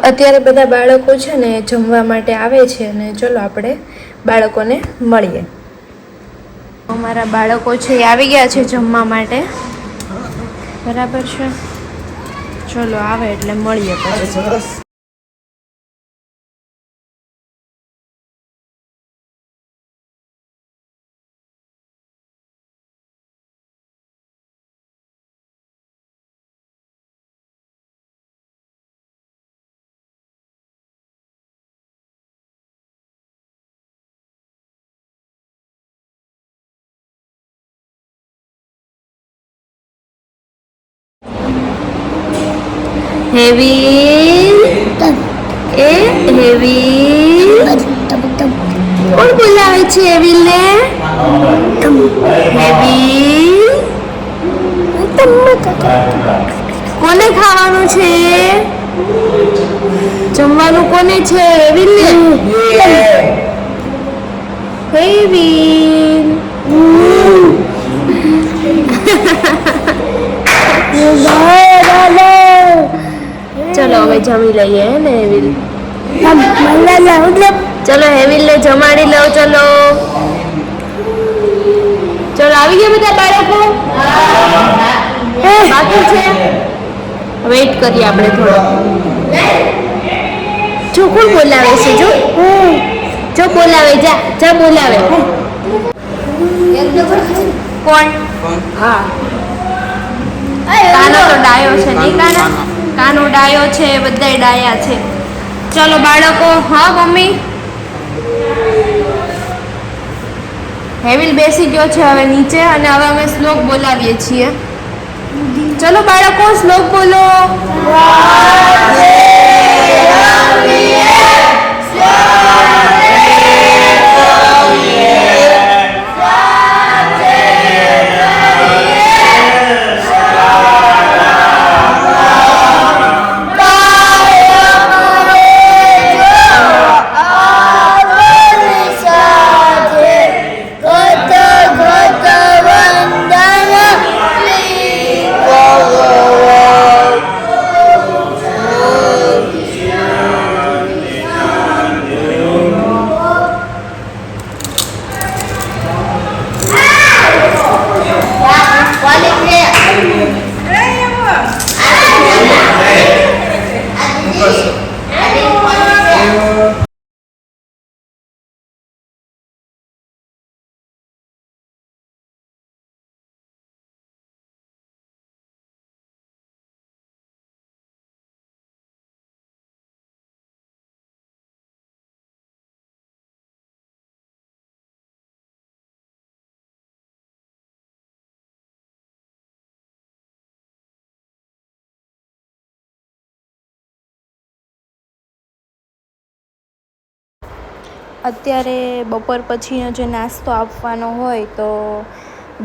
અત્યારે બધા બાળકો છે ને જમવા માટે આવે છે અને ચલો આપણે બાળકોને મળીએ. અમારા બાળકો છે એ આવી ગયા છે જમવા માટે. બરાબર છે, ચલો આવે એટલે મળીએ પછી. હેવી એ હેવી કોણ બોલાવે છે હેવીને? હેવી કોને ખાવાનું છે? જમવાનું કોને છે? હેવીને. હેવી ચલો હવે જમી લઈએ ને હેવિલ. ચલો હેવિલ ને જમાડી લો. ચલો ચલો આવી ગયા બધા બાળકો? બાકી છે, વેઇટ કરીએ આપણે થોડો. જો કોણ બોલાવે છે? જો બોલાવે, જા બોલાવે. કોણ? હા કાનો તો ડાયો છે નહીં? કાનો ડાયો છે, બધાય ડાયા છે. ચલો બાળકો. હા મમ્મી. હેવિલ બેસી ગયો છે હવે નીચે અને હવે અમે શ્લોક બોલાવીએ છીએ. ચલો બાળકો શ્લોક બોલો. અત્યારે બપોર પછીનો જે નાસ્તો આપવાનો હોય તો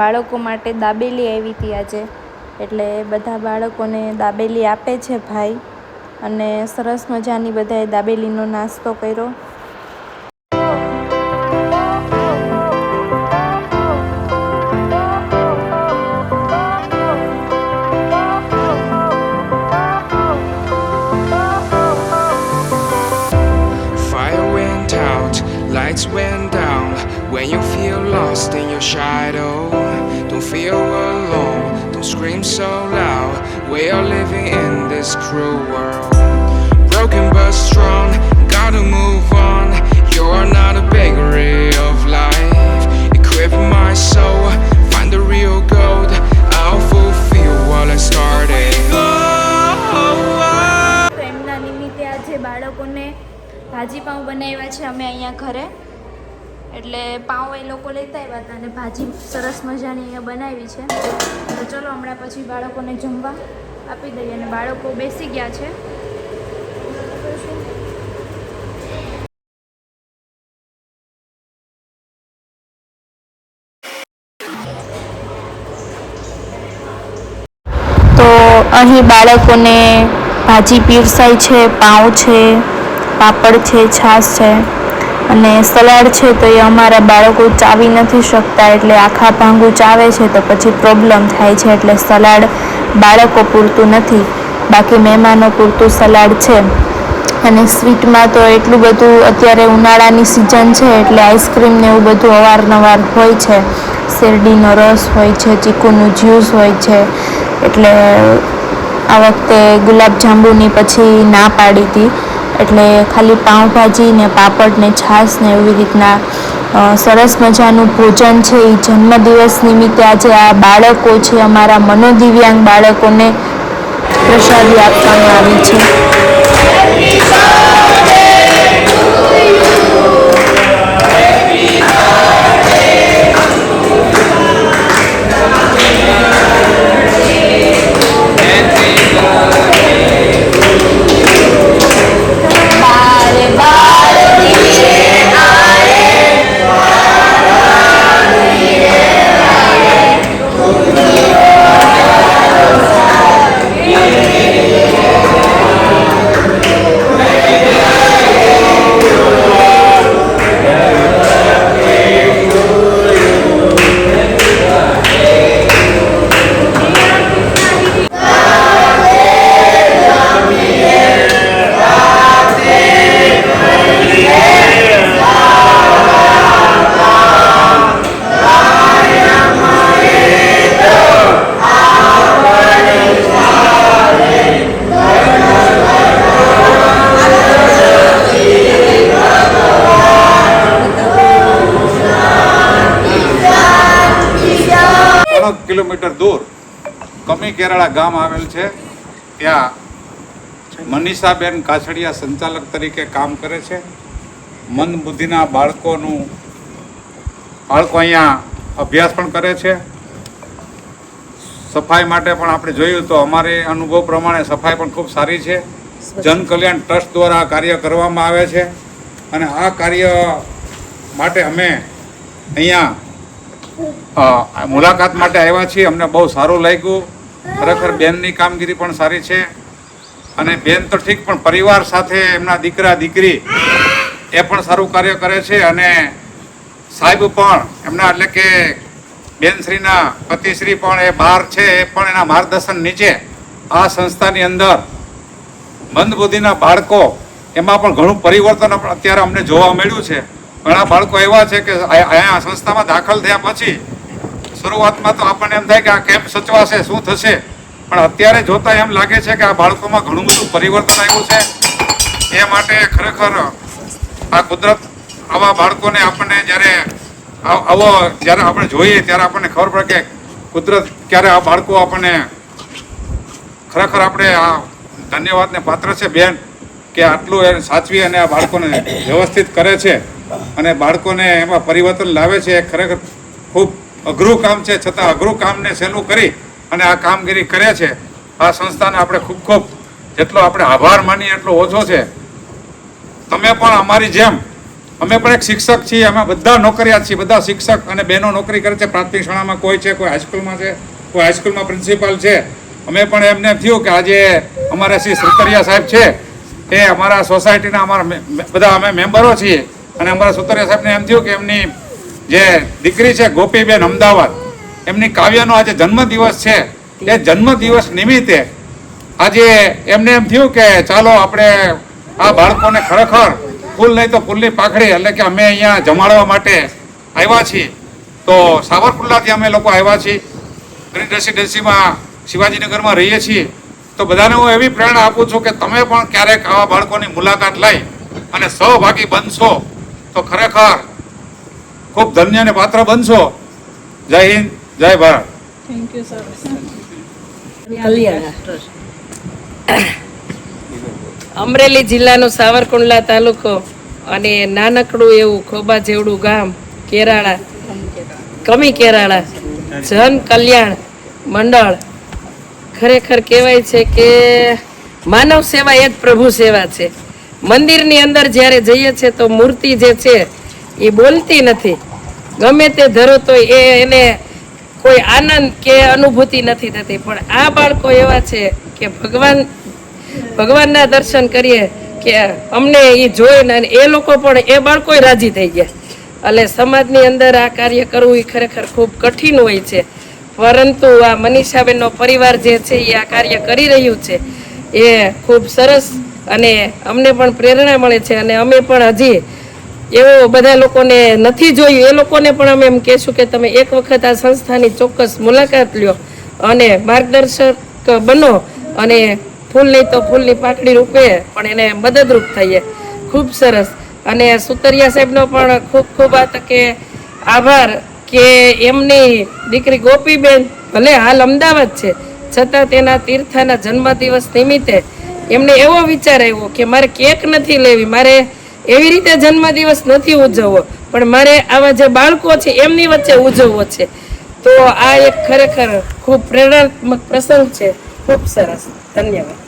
બાળકો માટે દાબેલી આવી હતી આજે, એટલે બધા બાળકોને દાબેલી આપે છે ભાઈ, અને સરસ મજાની બધાએ દાબેલીનો નાસ્તો કર્યો. Lights went down when you feel lost in your shadow. Don't feel alone, don't scream so loud. We are living in this cruel world. Broken but strong, gotta move on. You're not a bakery of life. Equip my soul, find the real gold. I'll fulfill what I started. એમના નિમિત્તે આજે બાળકોને ભાજી પાઉં બનાવ્યા છે અમે અહીંયા ઘરે, એટલે પાઉં એ લોકો લેતા આવ્યા હતા અને ભાજી સરસ મજાની અહીંયા બનાવી છે. તો ચલો હમણાં પછી બાળકોને જમવા આપી દઈએ અને બાળકો બેસી ગયા છે. તો અહીં બાળકોને ભાજી પીરસાઈ છે, પાઉં છે, પાપડ છે, છાશ છે અને સલાડ છે. તો એ અમારા બાળકો ચાવી નથી શકતા, એટલે આખા ભાંગું ચાવે છે તો પછી પ્રોબ્લેમ થાય છે, એટલે સલાડ બાળકો પૂરતું નથી, બાકી મહેમાનો પૂરતું સલાડ છે. અને સ્વીટમાં તો એટલું બધું અત્યારે ઉનાળાની સિઝન છે એટલે આઈસ્ક્રીમ ને એવું બધું અવારનવાર હોય છે. શેરડીનો રસ હોય છે, ચીકુનું જ્યુસ હોય છે. એટલે આ વખતે ગુલાબજાંબુની પછી ના પાડી હતી. એટલે ખાલી પાઉંભાજી ને પાપડ ને છાશ ને એવી રીતના સરસ મજાનું ભોજન છે. એ જન્મદિવસ નિમિત્તે આજે આ બાળકો છે, અમારા મનોદિવ્યાંગ બાળકોને પ્રસાદી આપવામાં આવી છે. કિલોમીટર દૂર કમી કેરાળા ગામ આવેલ છે. ત્યાં મનીષાબેન કાછડિયા સંચાલક તરીકે કામ કરે છે. મંદ બુદ્ધિના બાળકો અહીંયા અભ્યાસ પણ કરે છે. સફાઈ માટે પણ આપણે જોયું તો અમારે અનુભવ પ્રમાણે સફાઈ પણ ખૂબ સારી છે. જન કલ્યાણ ટ્રસ્ટ દ્વારા કાર્ય કરવામાં આવે છે અને આ કાર્ય માટે અમે અહીંયા મુલાકાત માટે આવ્યા છીએ. અમને બહુ સારું લાગ્યું. ખરેખર બેનની કામગીરી પણ સારી છે અને બેન તો ઠીક પણ પરિવાર સાથે એમના દીકરા દીકરી એ પણ સારું કાર્ય કરે છે અને સાહેબ પણ એમના એટલે કે બેનશ્રીના પતિશ્રી પણ એ બહાર છે, એ પણ એના માર્ગદર્શન નીચે આ સંસ્થાની અંદર મંદબુદ્ધિના બાળકો એમાં પણ ઘણું પરિવર્તન અત્યારે અમને જોવા મળ્યું છે. ઘણા બાળકો એવા છે કે અહીંયા સંસ્થામાં દાખલ થયા પછી શરૂઆતમાં તો આપણને એમ થાય કે આ કેમ સચવાશે, શું થશે, પણ અત્યારે જોતા એમ લાગે છે કે આ બાળકોમાં ઘણું બધું પરિવર્તન આવ્યું છે. એ માટે ખરેખર આ કુદરત આવા બાળકોને આપણને જ્યારે આપણે જોઈએ ત્યારે આપણને ખબર પડે કે કુદરત ક્યારે આ બાળકો આપણને ખરેખર આપણે આ ધન્યવાદને પાત્ર છે બેન કે આટલું એ સાચવી અને આ બાળકોને વ્યવસ્થિત કરે છે અને બાળકોને એમાં પરિવર્તન લાવે છે. એ ખરેખર ખૂબ અઘરું કામ છે, છતાં અઘરું કામને સહેલું કરી અને આ કામગીરી કરે છે. આ સંસ્થાને આપણે ખૂબ ખૂબ જેટલો આપણે આભાર માનીએ એટલો ઓછો છે. તમે પણ અમારી જેમ અમે પણ એક શિક્ષક છીએ. અમે બધા નોકરિયાત છીએ, બધા શિક્ષક અને બહેનો નોકરી કરે છે. પ્રાથમિક શાળામાં કોઈ છે, કોઈ હાઈસ્કૂલમાં છે, કોઈ હાઈસ્કૂલમાં પ્રિન્સિપાલ છે. અમે પણ એમને થયું કે આજે અમારા શ્રી સુતરિયા સાહેબ છે એ અમારા સોસાયટીના અમારા બધા અમે મેમ્બરો છીએ અને અમારા સુતરિયા સાહેબને એમ થયું કે એમની જે દીકરી છે ગોપીબેન અમદાવાદ, એમની કાવ્યનો આજે જન્મદિવસ છે. એ જન્મદિવસ નિમિત્તે આજે એમને એમ થયું કે ચાલો આપણે આ બાળકોને ખરેખર ફૂલ નહીં તો ફૂલની પાખડી એટલે કે અમે અહીંયા જમાડવા માટે આવ્યા છીએ. તો સાવરકુંડલાથી અમે લોકો આવ્યા છીએ. ગ્રીન રેસિડેન્સીમાં શિવાજીનગરમાં રહીએ છીએ. તો બધાને હું એવી પ્રેરણા આપું છું કે તમે પણ ક્યારેક આવા બાળકોની મુલાકાત લઈ અને સહભાગી બનશો તો ખરેખર ખૂબ ધન્ય અને પાત્ર બનશો. જય હિન્દ, જય Bharat. Thank you sir. Amreli જિલ્લાનો સાવરકુંડલા તાલુકો અને નાનકડું એવું ખોબા જેવડું ગામ કેરાળા, કમી કેરાળા જન કલ્યાણ મંડળ. ખરેખર કહેવાય છે કે માનવ સેવા એ જ પ્રભુ સેવા છે. મંદિરની અંદર જ્યારે જઈએ છીએ તો મૂર્તિ જે છે એ બોલતી નથી. ગમે તે ધરો તો એને કોઈ આનંદ કે અનુભૂતિ નથી થતી. પણ આ બાળકો એવા છે કે ભગવાનના દર્શન કરીએ કે અમને એ જોઈને એ લોકો પણ એ બાળકો રાજી થઈ ગયા. એટલે સમાજની અંદર આ કાર્ય કરવું એ ખરેખર ખૂબ કઠિન હોય છે. પરંતુ આ મનીષાબેનનો પરિવાર જે છે એ આ કાર્ય કરી રહ્યું છે એ ખૂબ સરસ અને અમને પણ પ્રેરણા મળે છે અને અમે પણ હજી એવો બધા લોકોને નથી જોયું એ લોકોને પણ અમે એમ કહેશું કે તમે એક વખત આ સંસ્થાની ચોક્કસ મુલાકાત લ્યો અને માર્ગદર્શક બનો અને ફૂલ નહીં તો ફૂલની પાકડી રૂપે પણ એને મદદરૂપ થઈએ. ખૂબ સરસ. અને સુતરિયા સાહેબનો પણ ખૂબ ખૂબ આ તકે આભાર કે એમની દીકરી ગોપીબેન ભલે હાલ અમદાવાદ છે છતાં તેના તીર્થાના જન્મદિવસ નિમિત્તે એમને એવો વિચાર આવ્યો કે મારે કેક નથી લેવી, મારે એવી રીતે જન્મદિવસ નથી ઉજવવો, પણ મારે આવા જે બાળકો છે એમની વચ્ચે ઉજવવો છે. તો આ એક ખરેખર ખૂબ પ્રેરણાત્મક પ્રસંગ છે. ખૂબ સરસ. ધન્યવાદ.